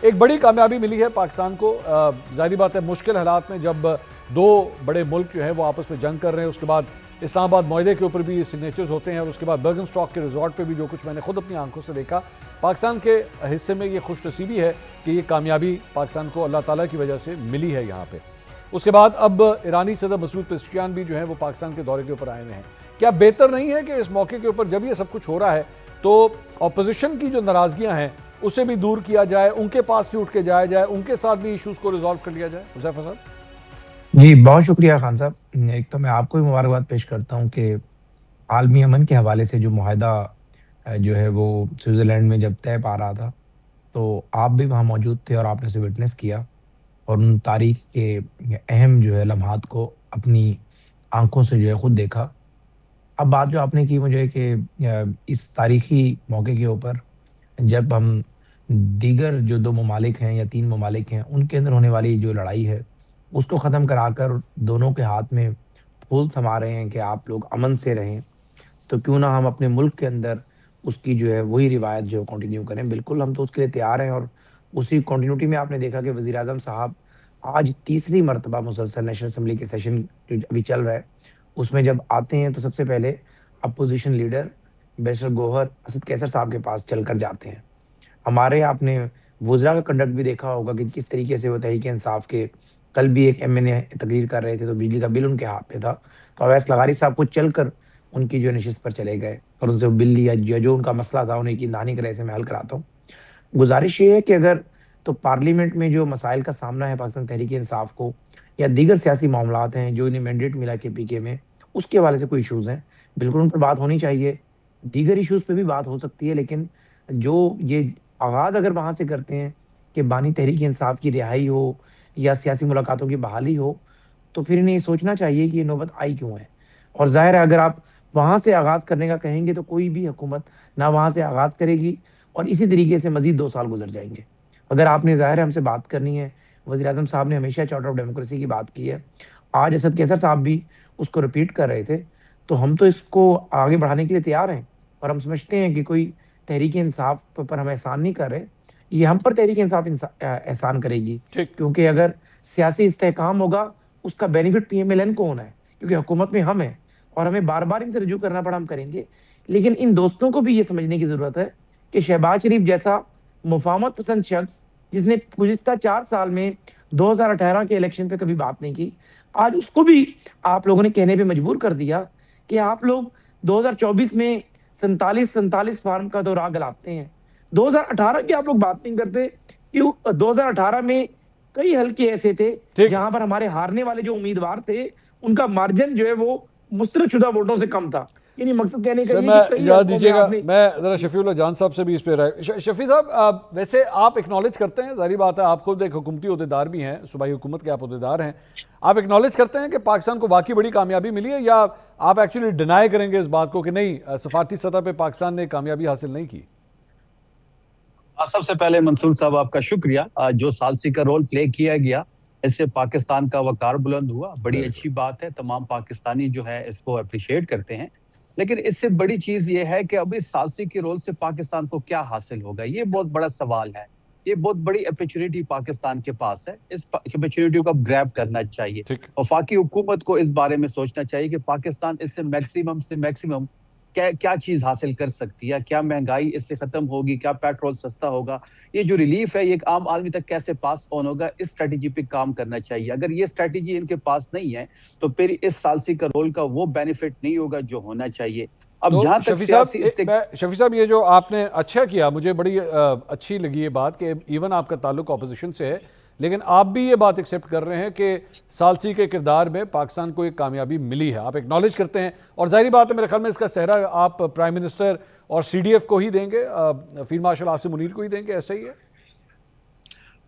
एक बड़ी कामयाबी मिली है पाकिस्तान को। जाहिर बात है मुश्किल हालात में जब दो बड़े मुल्क जो है वो आपस में जंग कर रहे हैं, उसके बाद इस्लामाबाद मुआहदे के ऊपर भी सिग्नेचर्स होते हैं और उसके बाद बर्गनस्टॉक के रिजॉर्ट पे भी जो कुछ मैंने खुद अपनी आंखों से देखा, पाकिस्तान के हिस्से में ये खुशनसीबी है कि ये कामयाबी पाकिस्तान को अल्लाह ताला की वजह से मिली है यहाँ पे। उसके बाद अब ईरानी सदर मसूद पेज़ेश्कियान भी जो है वो पाकिस्तान के दौरे के ऊपर आए हुए हैं। क्या बेहतर नहीं है कि इस मौके के ऊपर जब ये सब कुछ हो रहा है तो अपोजिशन की जो नाराजगियां हैं उसे भी दूर किया जाए, उनके पास भी उठ के जाया जाए, उनके साथ भी इश्यूज को रिजॉल्व कर लिया जाए? हुज़ैफा साहब जी, बहुत शुक्रिया खान साहब। एक तो मैं आपको भी मुबारकबाद पेश करता हूँ कि आलमी अमन के हवाले से जो मुआहदा जो है वो स्विट्ज़रलैंड में जब तय पा रहा था, तो आप भी वहाँ मौजूद थे और आपने उसे विटनेस किया और उन तारीख के अहम जो है लम्हात को अपनी आँखों से जो है खुद देखा। अब बात जो आपने की मुझे कि इस तारीखी मौके के ऊपर जब हम दीगर जो 2 ममालिक हैं या 3 ममालिक हैं, उनके अंदर होने वाली जो लड़ाई है, उसको ख़त्म कराकर दोनों के हाथ में फूल थमा रहे हैं कि आप लोग अमन से रहें, तो क्यों ना हम अपने मुल्क के अंदर उसकी जो है वही रिवायत जो है कंटिन्यू करें। बिल्कुल, हम तो उसके लिए तैयार हैं और उसी कंटिन्यूटी में आपने देखा कि वज़ीर-ए-आज़म साहब आज तीसरी मर्तबा मुसलसल नेशनल असेंबली के सेशन जो अभी चल रहा है, उसमें जब आते हैं तो सबसे पहले opposition leader barrister Gauhar Asad Kaiser साहब के पास चलकर जाते हैं। हमारे आपने वुज़रा का कंडक्ट भी देखा होगा कि किस तरीके से वो तहरीक-ए-इंसाफ के कल भी एक एमएनए तकरीर कर रहे थे, तो बिजली का बिल उनके हाथ में था। तो अवैस लगारी साहब खुद चलकर उनकी जो नशिस्त पर चले गए और उनसे वो बिल लिया, जो उनका मसला था, उन्हें यकीन दहानी कराई, ऐसे मैं हल कराता हूँ। गुज़ारिश ये है कि अगर तो पार्लियामेंट में जो मसाइल का सामना है पाकिस्तान तहरीक-ए-इंसाफ को या दीगर सियासी मामलात हैं, जो इन्हें मैंडेट मिला केपीके में, उसके हवाले से कोई इश्यूज़ हैं, बिल्कुल उन पर बात होनी चाहिए। दीगर इश्यूज़ पे भी बात हो सकती है, लेकिन जो ये आगाज़ अगर वहाँ से करते हैं कि बानी तहरीक-ए-इंसाफ की रिहाई हो या सियासी मुलाकातों की बहाली हो, तो फिर इन्हें ये सोचना चाहिए कि ये नौबत आई क्यों है? और ज़ाहिर है अगर आप वहाँ से आगाज़ करने का कहेंगे तो कोई भी हुकूमत ना वहाँ से आगाज़ करेगी और इसी तरीके से मज़ीद 2 साल गुज़र जाएँगे। अगर आपने ज़ाहिर है हमसे बात करनी है, वज़ीर-ए-आज़म साहब ने हमेशा चार्टर ऑफ डेमोक्रेसी की बात की है। आज असद कैसर साहब भी उसको रिपीट कर रहे थे, तो हम तो इसको आगे बढ़ाने के लिए तैयार हैं और हम समझते हैं कि कोई तहरीक-ए-इंसाफ पर हम एहसान नहीं कर रहे। ये हम पर तहरीक-ए-इंसाफ एहसान करेगी, ठीक। क्योंकि अगर सियासी इस्तेहकाम होगा, उसका बेनिफिट पीएमएलएन को होना है, क्योंकि हुकूमत में हम हैं और हमें बार-बार इनसे रुजू करना पड़ा, हम करेंगे। लेकिन इन दोस्तों को भी ये समझने की ज़रूरत है कि शहबाज शरीफ जैसा मुफाहमत पसंद शख्स, जिसने गुज़िश्ता 4 साल में 2018 के इलेक्शन पे कभी बात नहीं की, आज उसको भी आप लोगों ने कहने पे मजबूर कर दिया कि आप लोग 2024 में 47-47 फार्म का तो राह गलाते हैं। 2018 की आप लोग बात नहीं करते। क्यों? 2018 में कई हल्के ऐसे थे ठीक। जहां पर हमारे हारने वाले जो उम्मीदवार थे, उनका मार्जिन जो है वो मुस्तरदशुदा वोटों से कम था। यानी मकसद कहने का सर ये है मैं कि कई इजाज़त हल्कों में दीजिएगा, आपने मैं ज़रा जी शफीउल्लाह जान साहब से भी इस पर राय। शफी साहब, वैसे आप एक्नॉलेज करते हैं, जारी बात है आप खुद एक हुकूमती अहदेदार भी हैं, सूबाई हुकूमत के आप अहदेदार हैं, आप एक्नॉलेज करते हैं कि पाकिस्तान को वाकई बड़ी कामयाबी मिली है, या आप एक्चुअली डिनाई करेंगे इस बात को कि नहीं, सफारती सतह पर पाकिस्तान ने कामयाबी हासिल नहीं की? सबसे पहले मंसूर साहब आपका शुक्रिया। जो सालसी का रोल प्ले किया गया, इससे पाकिस्तान का वकार बुलंद हुआ, बड़ी वेरी गुड। अच्छी बात है। तमाम पाकिस्तानी जो है इसको अप्रिशिएट करते हैं। लेकिन इससे बड़ी चीज ये है कि अब इस सालसी के रोल से पाकिस्तान को क्या हासिल होगा, ये बहुत बड़ा सवाल है। ये बहुत बड़ी अपॉर्चुनिटी पाकिस्तान के पास है, इस अपॉर्चुनिटी को अब ग्रैब करना चाहिए। ठीक। वफाकी हुकूमत को इस बारे में सोचना चाहिए कि पाकिस्तान इससे मैक्सिमम से मैक्सिमम क्या क्या चीज हासिल कर सकती है, क्या महंगाई इससे खत्म होगी, क्या पेट्रोल सस्ता होगा, ये जो रिलीफ है ये आम आदमी तक कैसे पास ऑन होगा, इस स्ट्रेटेजी पे काम करना चाहिए। अगर ये स्ट्रेटेजी इनके पास नहीं है तो फिर इस सालसी का रोल का वो बेनिफिट नहीं होगा जो होना चाहिए। अब तो जहां तक शफी साहब, सियासी इस्तेक शफी साहब, ये जो आपने अच्छा किया, मुझे बड़ी अच्छी लगी ये बात कि इवन आपका ताल्लुक ऑपोजिशन से है, लेकिन आप भी ये बात एक्सेप्ट कर रहे हैं कि सालसी के किरदार में पाकिस्तान को एक कामयाबी मिली है, आप एक्नॉलेज करते हैं। और जाहिर बात है मेरे ख्याल में इसका सेहरा आप प्राइम मिनिस्टर और सीडीएफ को ही देंगे, फील्ड मार्शल आसिम मुनीर को ही देंगे, ऐसा ही है?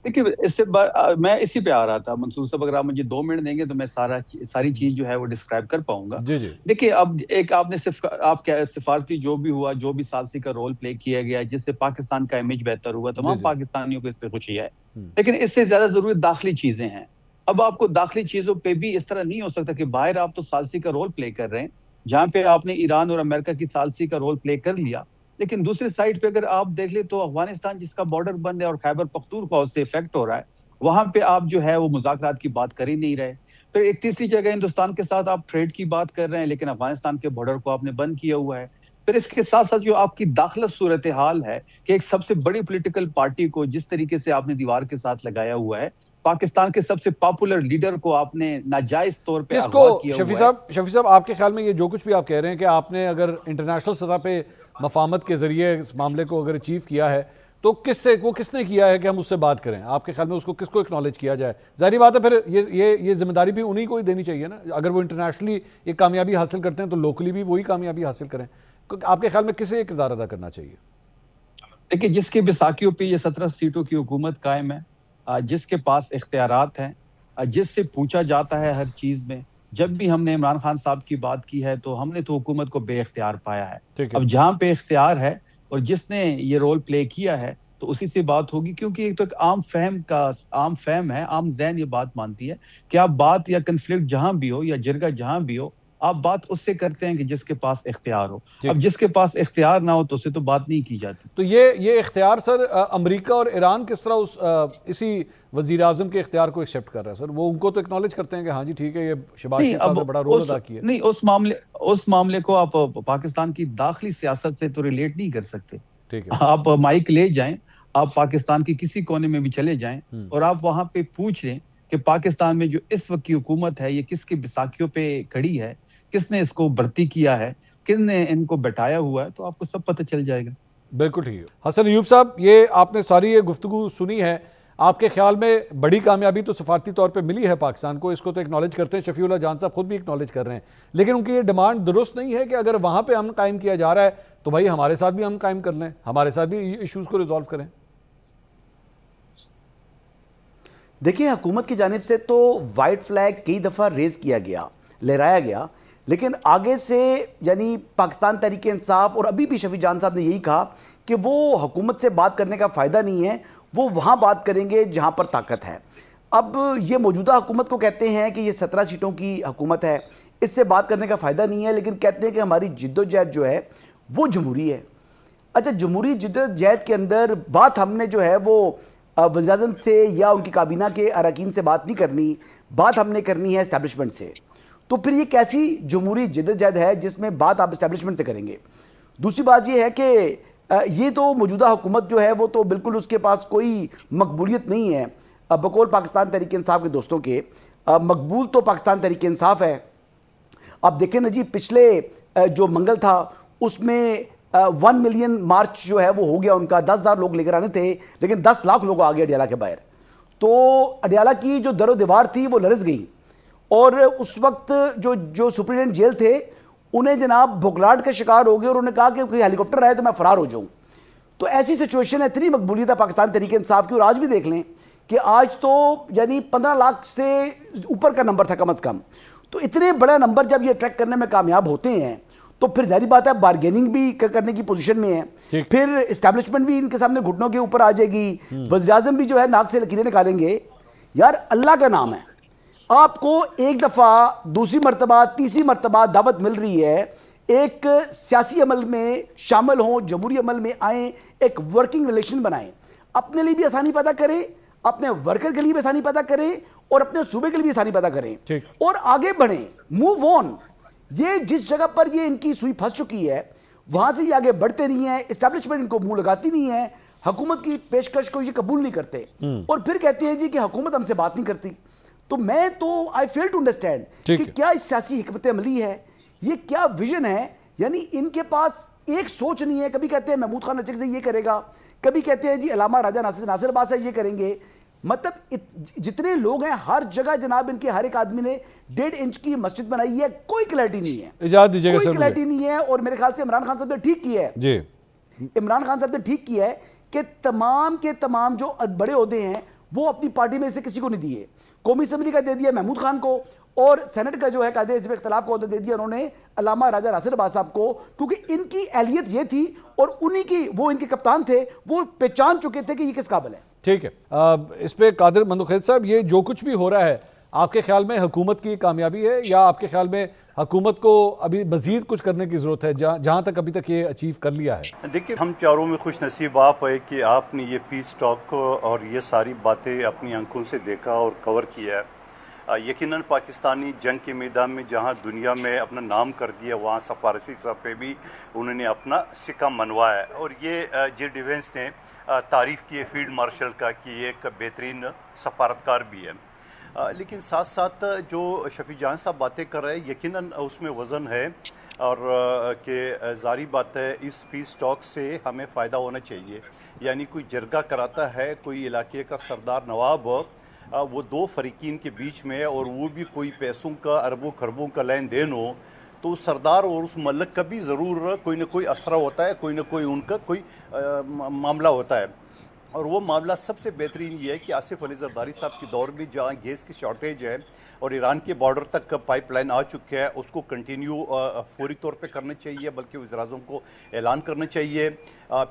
देखिए, मैं इसी पे आ रहा था मंसूर साहब, अगर आप मुझे 2 मिनट देंगे तो मैं सारी चीज जो है वो डिस्क्राइब कर पाऊंगा। जी जी। देखिए, अब एक आपने सिर्फ आप क्या सिफारती जो भी हुआ, जो भी सालसी का रोल प्ले किया गया, जिससे पाकिस्तान का इमेज बेहतर हुआ, जी तमाम जी। पाकिस्तानियों को इस पे खुशी है। हम्म। लेकिन इससे ज्यादा जरूरी दाखिली चीजें हैं। अब आपको दाखिली चीजों पे भी इस तरह नहीं हो सकता कि बाहर आप तो सालसी का रोल प्ले कर रहे हैं, जहां पे आपने ईरान और अमेरिका की सालसी का रोल प्ले कर लिया, लेकिन दूसरी साइड पे अगर आप देख ले तो अफगानिस्तान जिसका बॉर्डर बंद है और खैबर पख्तूनख्वा उससे इफेक्ट हो रहा है, वहां पे आप जो है वो मुज़ाकरात की बात कर ही नहीं रहे। फिर एक तीसरी जगह हिंदुस्तान के साथ आप ट्रेड की बात कर रहे हैं, लेकिन अफगानिस्तान के बॉर्डर को आपने बंद किया हुआ है। फिर इसके साथ साथ जो आपकी दाखिला सूरत हाल है कि एक सबसे बड़ी पॉलिटिकल पार्टी को जिस तरीके से आपने दीवार के साथ लगाया हुआ है, पाकिस्तान के सबसे पॉपुलर लीडर को आपने नाजायज तौर पे अगवा किया हुआ है। शफी साहब, आपके ख्याल में ये जो कुछ भी आप कह रहे हैं कि आपने अगर इंटरनेशनल सतह पे मफाहमत के जरिए इस मामले को अगर अचीव किया है, तो किसने किया है कि हम उससे बात करें? आपके ख्याल में उसको किसको एक्नॉलेज किया जाए? जाहिर बात है फिर ये जिम्मेदारी भी उन्हीं को ही देनी चाहिए ना। अगर वो इंटरनेशनली एक कामयाबी हासिल करते हैं तो लोकली भी वही कामयाबी हासिल करें। आपके ख्याल में किसे किरदार अदा करना चाहिए? देखिए, जिसके बैसाखियों पे ये 17 सीटों की हुकूमत कायम है, जिसके पास इख्तियारात हैं, जिससे पूछा जाता है हर चीज में। जब भी हमने इमरान खान साहब की बात की है तो हमने तो हुकूमत को बेइख्तियार पाया है। अब जहां पे इख्तियार है और जिसने ये रोल प्ले किया है तो उसी से बात होगी, क्योंकि एक तो एक आम फहम है, आम ज़हन ये बात मानती है कि आप बात या कन्फ्लिक्ट जहां भी हो या जिरगा जहां भी हो, आप बात उससे करते हैं कि जिसके पास इख्तियार हो। अब जिसके पास इख्तियार ना हो तो उससे तो बात नहीं की जाती। तो ये इख्तियार सर, अमेरिका और ईरान किस तरह इसी वजीर आजम के इख्तियार को एक्सेप्ट कर रहा है सर? वो उनको तो एक्नॉलेज करते हैं कि हाँ जी ठीक है, ये शहबाज शरीफ साहब ने बड़ा रोल अदा किया। नहीं, उस मामले को आप पाकिस्तान की दाखिली सियासत से तो रिलेट नहीं कर सकते। ठीक है, आप माइक ले जाएं, आप पाकिस्तान के किसी कोने में भी चले जाएं और आप वहां पे पूछ लें कि पाकिस्तान में जो इस वक्त की हुकूमत है ये किसके बैसाखियों पे खड़ी है, किसने इसको भर्ती किया है, किसने इनको बैठाया हुआ है, तो आपको सब पता चल जाएगा। बिल्कुल ठीक है। हसन अयूब साहब, ये आपने सारी ये गुफ्तगू सुनी है, आपके ख्याल में बड़ी कामयाबी तो सफारती तौर पे मिली है पाकिस्तान को, इसको तो एक्नॉलेज करते हैं, शफीउल्लाह जान साहब खुद भी एक्नॉलेज कर रहे हैं, लेकिन उनकी ये डिमांड दुरुस्त नहीं है कि अगर वहां पे अमन कायम किया जा रहा है तो भाई हमारे साथ भी अमन कायम कर लें, हमारे साथ भी इशूज़ को रिजॉल्व करें। देखिए, हुकूमत की जानिब से तो वाइट फ्लैग कई दफ़ा रेज किया गया, लहराया गया, लेकिन आगे से यानी पाकिस्तान तहरीक इंसाफ और अभी भी शफी जान साहब ने यही कहा कि वो हुकूमत से बात करने का फ़ायदा नहीं है, वो वहाँ बात करेंगे जहाँ पर ताकत है। अब ये मौजूदा हुकूमत को कहते हैं कि ये 17 सीटों की हुकूमत है, इससे बात करने का फ़ायदा नहीं है, लेकिन कहते हैं कि हमारी जिद्दोजहद जो है वो जमहूरी है। अच्छा, जमहूरी जिद्दोजहद के अंदर बात हमने जो है वो वज़ीर-ए-आज़म से या उनकी काबीना के अरकान से बात नहीं करनी, बात हमने करनी है इस्टेब्लिशमेंट से। तो फिर ये कैसी जमहूरी जिद्दोजहद है जिसमें बात आप इस्टेब्लिशमेंट से करेंगे? दूसरी बात ये है कि ये तो मौजूदा हुकूमत जो है वो तो बिल्कुल उसके पास कोई मकबूलियत नहीं है। बकौल पाकिस्तान तहरीक इंसाफ के दोस्तों के मकबूल तो पाकिस्तान तहरीक इंसाफ है। अब देखें ना जी, पिछले जो मंगल था उसमें 1 मिलियन मार्च जो है वो हो गया उनका, 10,000 लोग लेकर आने थे, लेकिन 10 लाख लोग आ गए अडियाला के बाहर। तो अडियाला की जो दरो दीवार थी वो लरस गई और उस वक्त जो सुप्रीडेंट जेल थे उन्हें जनाब भुखलाहट का शिकार हो गए और उन्होंने कहा कि कोई हेलीकॉप्टर आए तो मैं फरार हो जाऊं। तो ऐसी सिचुएशन है, इतनी मकबूलियत है पाकिस्तान तहरीक इंसाफ की। और आज भी देख लें कि आज तो यानी 15 लाख से ऊपर का नंबर था कम अज कम। तो इतने बड़ा नंबर जब ये ट्रैक करने में कामयाब होते हैं तो फिर जाहिर बात है बार्गेनिंग भी करने की पोजीशन में है, फिर एस्टैब्लिशमेंट भी इनके सामने घुटनों के ऊपर आ जाएगी, वज़ीर-ए-आज़म भी जो है नाक से लकीरें निकालेंगे। यार अल्लाह का नाम है, आपको एक दफ़ा, दूसरी मरतबा, तीसरी मरतबा दावत मिल रही है, एक सियासी अमल में शामिल हों, जमहूरी अमल में आएँ, एक वर्किंग रिलेशन बनाएं, अपने लिए भी आसानी पैदा करें, अपने वर्कर के लिए भी आसानी पैदा करें और अपने सूबे के लिए भी आसानी पैदा करें और आगे बढ़ें, मूव ऑन। ये जिस जगह पर ये इनकी सुई फंस चुकी है वहां से ये आगे बढ़ते नहीं है, एस्टैब्लिशमेंट इनको मुंह लगाती नहीं है, हुकूमत की पेशकश को ये कबूल नहीं करते और फिर कहते हैं जी कि हुकूमत हमसे बात नहीं करती। तो मैं तो आई फेल टू अंडरस्टैंड कि क्या इस सियासी हिकमत अमली है, ये क्या विजन है। यानी इनके पास एक सोच नहीं है। कभी कहते हैं महमूद खान नचक से ये करेगा, कभी कहते हैं जी अलामा राजा नासिर अब्बास से ये करेंगे। मतलब जितने लोग हैं हर जगह जनाब इनके हर एक आदमी ने 1.5 इंच की मस्जिद बनाई है, कोई क्लैरिटी नहीं है, इजाज़त दीजिएगा, कोई क्लैरिटी नहीं है। और मेरे ख्याल से इमरान खान साहब ने ठीक किया है जी, इमरान खान साहब ने ठीक किया है कि तमाम के तमाम जो बड़े ओहदे हैं वो अपनी पार्टी में से किसी को नहीं दिए। कौमी असम्बली का दे दिया महमूद खान को और सेनेट का जो है कायदे इस्म इख्तिलाफ को दे दिया उन्होंने अल्लामा राजा नासिर अब्बास साहब को, क्योंकि इनकी एहलियत ये थी और उन्हीं की, वो इनके कप्तान थे, वो पहचान चुके थे कि ये किस काबिल है। ठीक है, इस पे कादिर मंदुखैद साहब, ये जो कुछ भी हो रहा है आपके ख्याल में हुकूमत की कामयाबी है, या आपके ख्याल में हुकूमत को अभी मजीद कुछ करने की ज़रूरत है जहाँ तक अभी तक ये अचीव कर लिया है? देखिए, हम चारों में खुश नसीब आप है कि आपने ये पीस टॉक और ये सारी बातें अपनी आंखों से देखा और कवर किया है। यकीनन पाकिस्तानी जंग के मैदान में जहां दुनिया में अपना नाम कर दिया, वहां सफारसी साहब पे भी उन्होंने अपना सिक्का मनवाया है। और ये जे डिफेंस ने तारीफ़ की है फील्ड मार्शल का कि ये एक बेहतरीन सफारतकार भी है। लेकिन साथ साथ जो शफी जान साहब बातें कर रहे हैं, यकीनन उसमें वज़न है और कि जारी बात है इस पीस टॉक से हमें फ़ायदा होना चाहिए। यानी कोई जरगा कराता है, कोई इलाके का सरदार नवाब वो दो फरीकीन के बीच में है और वो भी कोई पैसों का अरबों खरबों का लेन देन हो, तो उस सरदार और उस मलक का भी ज़रूर कोई ना कोई असरा होता है, कोई ना कोई उनका कोई मामला होता है। और वो मामला सबसे बेहतरीन ये है कि आसिफ अली जरदारी साहब के दौर में जहाँ गैस की शॉर्टेज है और ईरान के बॉर्डर तक पाइपलाइन आ चुका है, उसको कंटिन्यू फौरी तौर पे करना चाहिए, बल्कि वज़ीर-ए-आज़म को ऐलान करना चाहिए।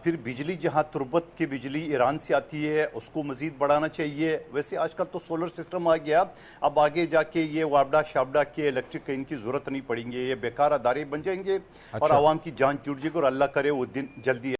फिर बिजली जहाँ तुर्बत की बिजली ईरान से आती है उसको मज़ीद बढ़ाना चाहिए। वैसे आजकल तो सोलर सिस्टम आ गया, अब आगे जाके ये वापडा शाबडा के इलेक्ट्रिक इनकी ज़रूरत नहीं पड़ेंगे, ये बेकार अदारे बन जाएंगे और आवाम की जान जुड़ जाएगी और अल्लाह करे वो दिन जल्दी